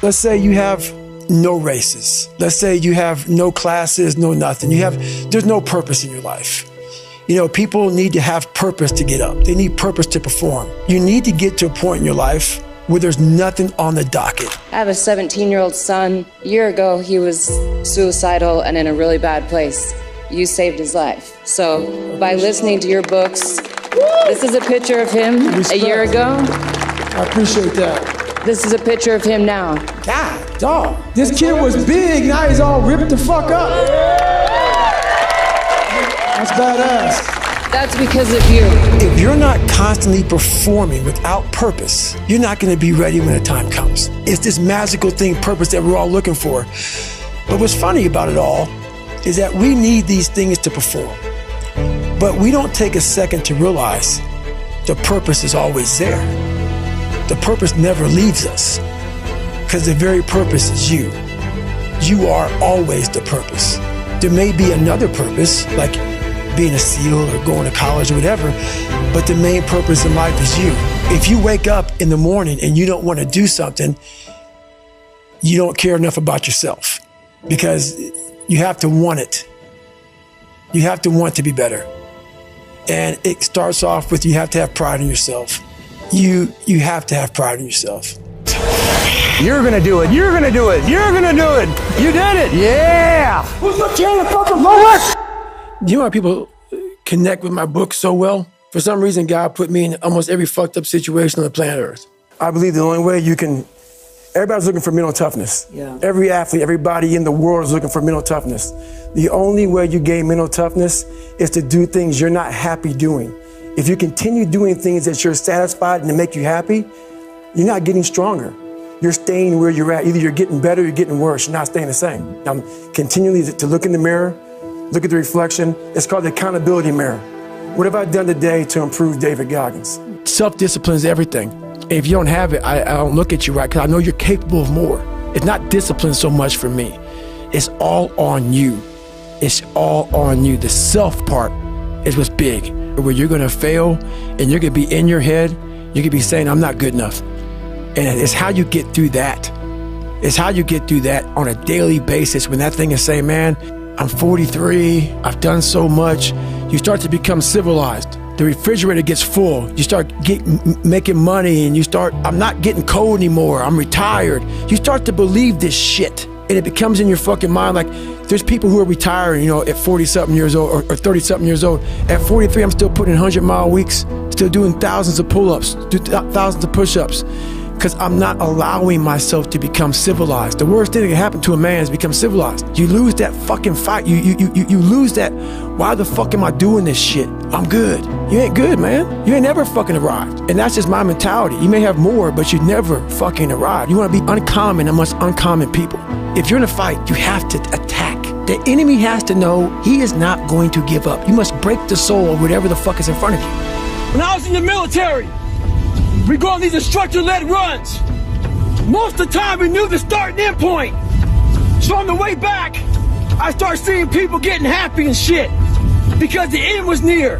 Let's say you have no races. Let's say you have no classes, no nothing. There's no purpose in your life. You know, people need to have purpose to get up. They need purpose to perform. You need to get to a point in your life where there's nothing on the docket. I have a 17-year-old son. A year ago, he was suicidal and in a really bad place. You saved his life. So by listening to your books, this is a picture of him a year ago. I appreciate that. This is a picture of him now. God, dog. This kid was big, now he's all ripped the fuck up. That's badass. That's because of you. If you're not constantly performing without purpose, you're not gonna be ready when the time comes. It's this magical thing, purpose, that we're all looking for. But what's funny about it all is that we need these things to perform. But we don't take a second to realize the purpose is always there. The purpose never leaves us, because the very purpose is you. You are always the purpose. There may be another purpose, like being a SEAL or going to college or whatever, but the main purpose in life is you. If you wake up in the morning and you don't want to do something, you don't care enough about yourself, because you have to want it. You have to want to be better. And it starts off with, you have to have pride in yourself. You have to have pride in yourself. You're gonna do it. You're gonna do it. You're gonna do it. You did it. Yeah. Who's the king of fucking Lord? You know why people connect with my book so well? For some reason, God put me in almost every fucked up situation on the planet Earth. I believe the only way you can, everybody's looking for mental toughness. Yeah. Every athlete, everybody in the world is looking for mental toughness. The only way you gain mental toughness is to do things you're not happy doing. If you continue doing things that you're satisfied and that make you happy, you're not getting stronger. You're staying where you're at. Either you're getting better or you're getting worse. You're not staying the same. Now, continually to look in the mirror, look at the reflection. It's called the accountability mirror. What have I done today to improve David Goggins? Self-discipline is everything. If you don't have it, I don't look at you right, because I know you're capable of more. It's not discipline so much for me. It's all on you. It's all on you. The self part is what's big. Where you're gonna fail and you're gonna be in your head, you're gonna be saying, I'm not good enough. And it's how you get through that. It's how you get through that on a daily basis, when that thing is saying, man, I'm 43, I've done so much. You start to become civilized. The refrigerator gets full. You start making money, and you start, I'm not getting cold anymore, I'm retired. You start to believe this shit, and it becomes in your fucking mind. Like, there's people who are retiring, you know, at 40-something years old or 30-something years old. At 43, I'm still putting in 100-mile weeks, still doing thousands of pull-ups, thousands of push-ups, because I'm not allowing myself to become civilized. The worst thing that can happen to a man is become civilized. You lose that fucking fight. You lose that, why the fuck am I doing this shit? I'm good. You ain't good, man. You ain't never fucking arrived. And that's just my mentality. You may have more, but you never fucking arrived. You want to be uncommon amongst uncommon people. If you're in a fight, you have to attack. The enemy has to know he is not going to give up. You must break the soul of whatever the fuck is in front of you. When I was in the military, we go on these instructor-led runs. Most of the time, we knew the start and end point. So on the way back, I started seeing people getting happy and shit because the end was near.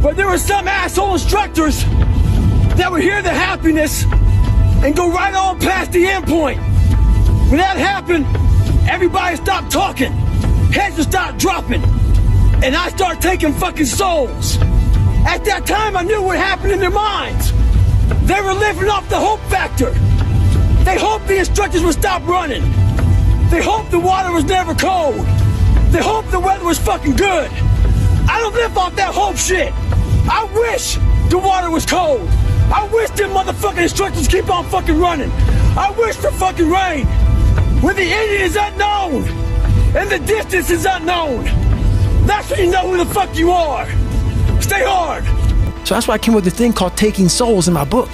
But there were some asshole instructors that would hear the happiness and go right on past the end point. When that happened, everybody stopped talking. Heads would stop dropping. And I started taking fucking souls. At that time, I knew what happened in their minds. They were living off the hope factor. They hoped the instructors would stop running. They hoped the water was never cold. They hoped the weather was fucking good. I don't live off that hope shit. I wish the water was cold. I wish them motherfucking instructors keep on fucking running. I wish for fucking rain. When the ending is unknown and the distance is unknown, that's when you know who the fuck you are. Stay hard. So that's why I came with this thing called Taking Souls in my book.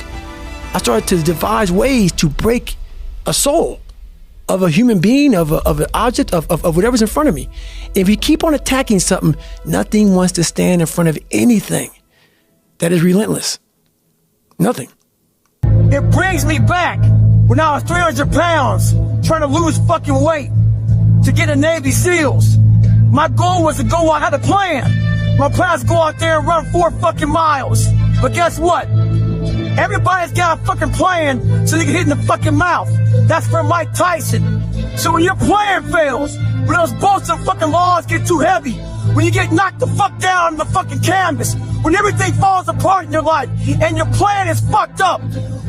I started to devise ways to break a soul of a human being, of an object, of whatever's in front of me. If you keep on attacking something, nothing wants to stand in front of anything that is relentless. Nothing. It brings me back when I was 300 pounds trying to lose fucking weight to get the Navy SEALs. My goal was to go out, I had a plan. My plan was to go out there and run 4 fucking miles. But guess what? Everybody's got a fucking plan so they can hit in the fucking mouth. That's from Mike Tyson. So when your plan fails, when those bolts and fucking laws get too heavy, when you get knocked the fuck down on the fucking canvas, when everything falls apart in your life and your plan is fucked up,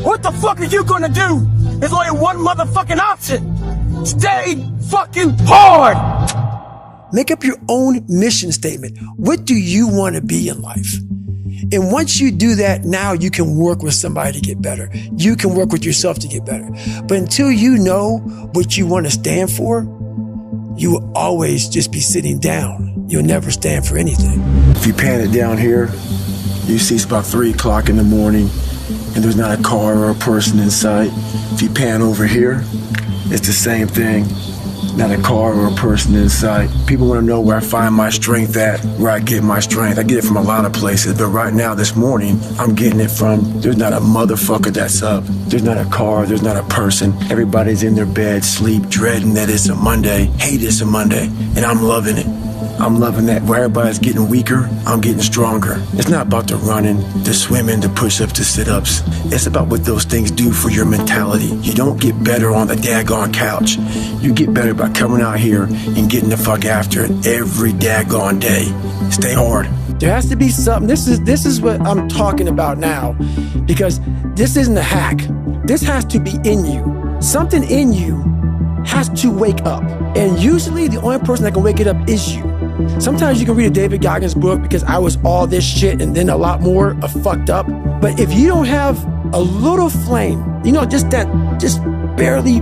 what the fuck are you gonna do? There's only one motherfucking option. Stay fucking hard. Make up your own mission statement. What do you want to be in life? And once you do that, now you can work with somebody to get better. You can work with yourself to get better. But until you know what you want to stand for, you will always just be sitting down. You'll never stand for anything. If you pan it down here, you see it's about 3 o'clock in the morning and there's not a car or a person in sight. If you pan over here, it's the same thing. Not a car or a person in sight. People want to know where I find my strength at, where I get my strength. I get it from a lot of places, but right now, this morning, I'm getting it from, there's not a motherfucker that's up. There's not a car, there's not a person. Everybody's in their bed, sleep, dreading that it's a Monday, hate it's a Monday, and I'm loving it. I'm loving that. Where everybody's getting weaker, I'm getting stronger. It's not about the running, the swimming, the push-ups, the sit-ups. It's about what those things do for your mentality. You don't get better on the daggone couch. You get better by coming out here and getting the fuck after it every daggone day. Stay hard. There has to be something. This is what I'm talking about now, because this isn't a hack. This has to be in you. Something in you has to wake up. And usually the only person that can wake it up is you. Sometimes you can read a David Goggins book because I was all this shit and then a lot more of fucked up. But if you don't have a little flame, just barely,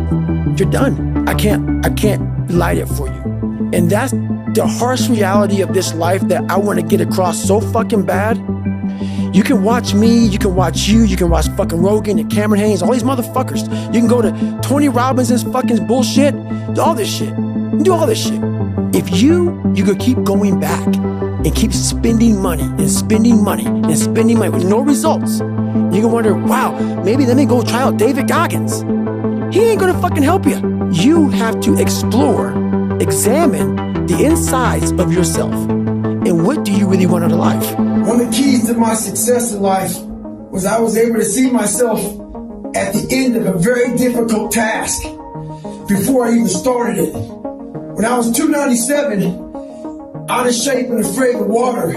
you're done. I can't light it for you. And that's the harsh reality of this life that I want to get across so fucking bad. You can watch me, you can watch you, you can watch fucking Rogan and Cameron Haynes, all these motherfuckers. You can go to Tony Robbins' fucking bullshit, do all this shit. You do all this shit. If you could keep going back and keep spending money and spending money and spending money with no results, you can wonder, wow, maybe let me go try out David Goggins. He ain't gonna fucking help you. You have to explore, examine the insides of yourself. And what do you really want out of life? One of the keys to my success in life was I was able to see myself at the end of a very difficult task before I even started it. When I was 297, out of shape and afraid of water,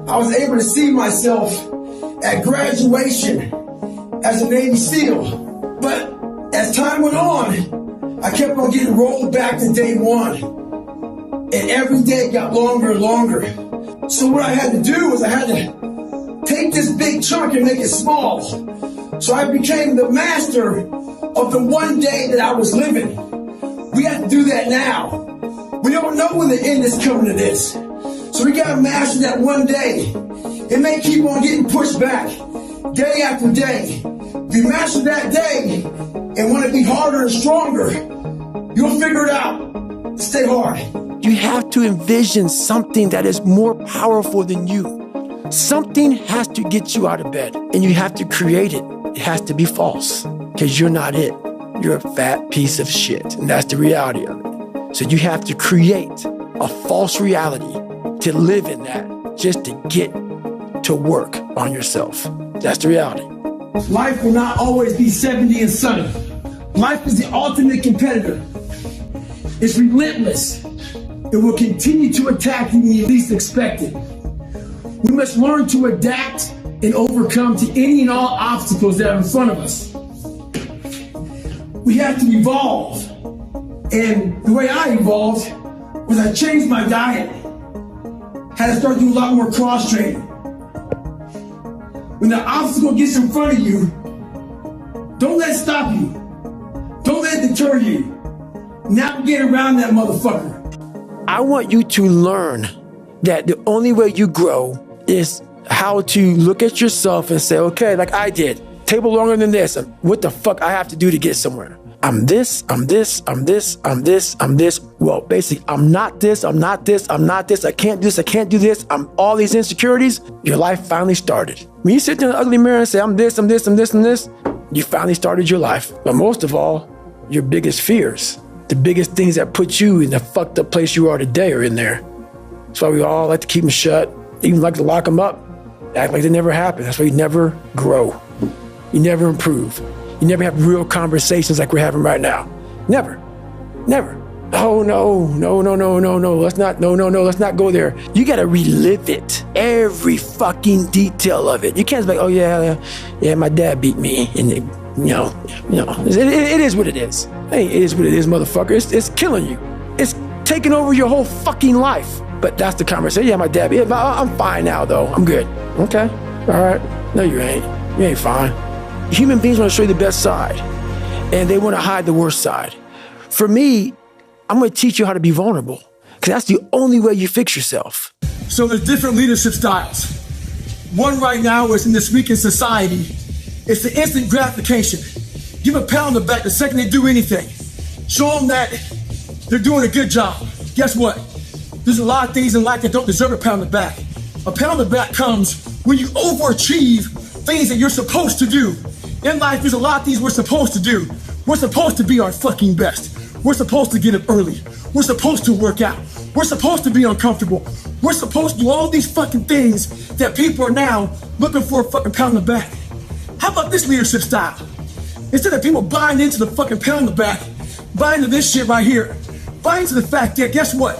I was able to see myself at graduation as a Navy SEAL. But as time went on, I kept on getting rolled back to day one. And every day got longer and longer. So what I had to do was I had to take this big chunk and make it small. So I became the master of the one day that I was living. We have to do that now. We don't know when the end is coming to this. So we got to master that one day. It may keep on getting pushed back day after day. If you master that day and want to be harder and stronger, you'll figure it out. Stay hard. You have to envision something that is more powerful than you. Something has to get you out of bed, and you have to create it. It has to be false, because you're not it. You're a fat piece of shit, and that's the reality of it. So you have to create a false reality to live in that, just to get to work on yourself. That's the reality. Life will not always be 70 and sunny. Life is the ultimate competitor. It's relentless. It will continue to attack you when you least expect it. We must learn to adapt and overcome to any and all obstacles that are in front of us. We have to evolve. And the way I evolved was I changed my diet. Had to start doing a lot more cross training. When the obstacle gets in front of you, don't let it stop you. Don't let it deter you. Navigate around that motherfucker. I want you to learn that the only way you grow is how to look at yourself and say, okay, like I did, table longer than this. What the fuck I have to do to get somewhere? I'm this, I'm this, I'm this, I'm this, I'm this. Well, basically, I'm not this, I'm not this, I'm not this, I can't do this, I can't do this. I'm all these insecurities. Your life finally started. When you sit in the ugly mirror and say, I'm this, I'm this, I'm this, I'm this, you finally started your life. But most of all, your biggest fears, the biggest things that put you in the fucked up place you are today are in there. That's why we all like to keep them shut, even like to lock them up, act like they never happened. That's why you never grow. You never improve. You never have real conversations like we're having right now. Never. Oh, no. Let's not go there. You got to relive it. Every fucking detail of it. You can't be like, oh yeah, my dad beat me. And it is what it is. Hey, it is what it is, motherfucker. It's killing you. It's taking over your whole fucking life. But that's the conversation. Yeah, my dad beat me. I'm fine now, though. I'm good. Okay. All right. No, you ain't. You ain't fine. Human beings want to show you the best side. And they want to hide the worst side. For me, I'm going to teach you how to be vulnerable, because that's the only way you fix yourself. So there's different leadership styles. One right now is in this weekend society. It's the instant gratification. Give a pat on the back the second they do anything. Show them that they're doing a good job. Guess what? There's a lot of things in life that don't deserve a pat on the back. A pat on the back comes when you overachieve things that you're supposed to do. In life, there's a lot of things we're supposed to do. We're supposed to be our fucking best. We're supposed to get up early. We're supposed to work out. We're supposed to be uncomfortable. We're supposed to do all these fucking things that people are now looking for a fucking pat on the back. How about this leadership style? Instead of people buying into the fucking pat on the back, buying into this shit right here, buying into the fact that, guess what?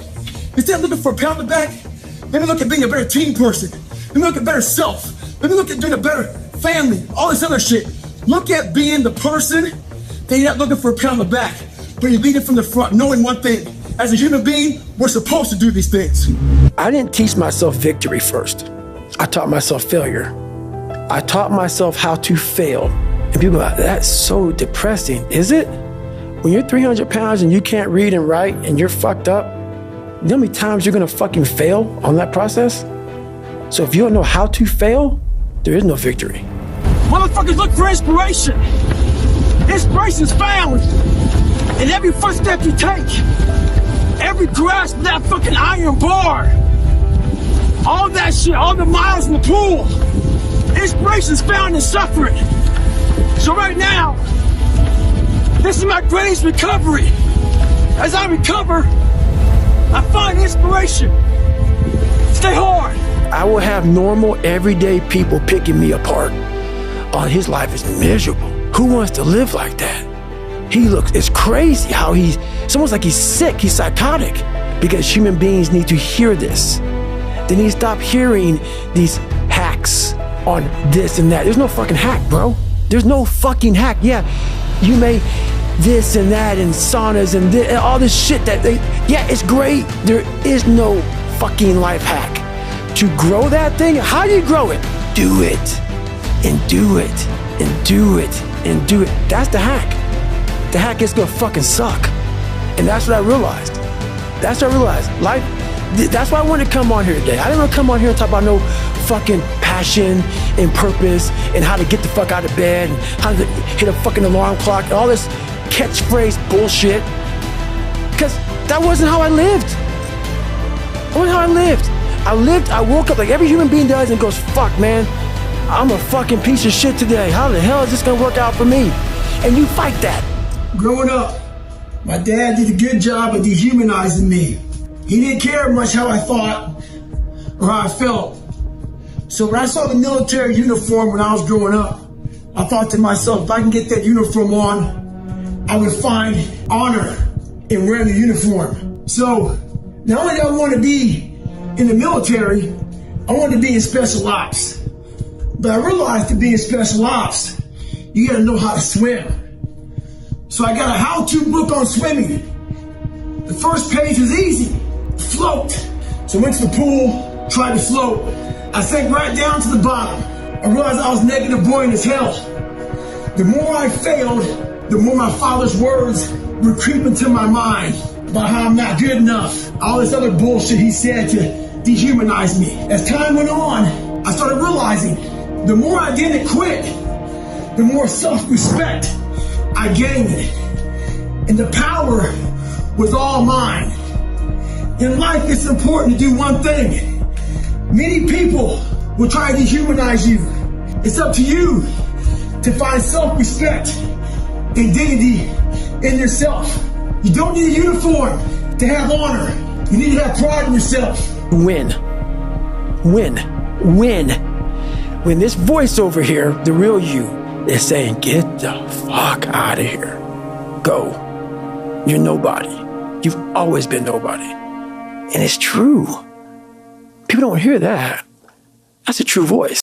Instead of looking for a pat on the back, let me look at being a better team person. Let me look at better self. Let me look at doing a better family, all this other shit. Look at being the person that you're not looking for a pat on the back, but you're leading from the front, knowing one thing. As a human being, we're supposed to do these things. I didn't teach myself victory first. I taught myself failure. I taught myself how to fail. And people are like, that's so depressing. Is it? When you're 300 pounds and you can't read and write and you're fucked up, you know how many times you're gonna fucking fail on that process? So if you don't know how to fail, there is no victory. Motherfuckers look for inspiration. Inspiration's found in every footstep you take. Every grasp of that fucking iron bar. All that shit, all the miles in the pool. Inspiration's found in suffering. So right now, this is my greatest recovery. As I recover, I find inspiration. Stay hard. I will have normal, everyday people picking me apart. Oh, his life is miserable. Who wants to live like that? It's crazy how it's almost like he's sick, he's psychotic. Because human beings need to hear this. They need to stop hearing these hacks on this and that. There's no fucking hack, bro. There's no fucking hack. Yeah, you may this and that and saunas and all this shit yeah, it's great. There is no fucking life hack. To grow that thing, how do you grow it? Do it, and do it, and do it, and do it. That's the hack. The hack is gonna fucking suck. And that's what I realized. Life, that's why I wanted to come on here today. I didn't want to come on here and talk about no fucking passion and purpose and how to get the fuck out of bed and how to hit a fucking alarm clock and all this catchphrase bullshit. Because that wasn't how I lived. I woke up like every human being does and goes, fuck, man, I'm a fucking piece of shit today. How the hell is this gonna work out for me? And you fight that. Growing up, my dad did a good job of dehumanizing me. He didn't care much how I thought or how I felt. So when I saw the military uniform when I was growing up, I thought to myself, if I can get that uniform on, I would find honor in wearing the uniform. So not only did I want to be in the military, I wanted to be in special ops. But I realized to be in special ops, you gotta know how to swim. So I got a how-to book on swimming. The first page was easy, float. So I went to the pool, tried to float. I sank right down to the bottom. I realized I was negative buoyant as hell. The more I failed, the more my father's words were creeping to my mind about how I'm not good enough. All this other bullshit he said to dehumanize me. As time went on, I started realizing the more I didn't quit, the more self-respect I gained. And the power was all mine. In life, it's important to do one thing. Many people will try to dehumanize you. It's up to you to find self-respect, identity in yourself. You don't need a uniform to have honor. You need to have pride in yourself. Win. When this voice over here, the real you, is saying, get the fuck out of here. Go. You're nobody. You've always been nobody. And it's true. People don't hear that. That's a true voice.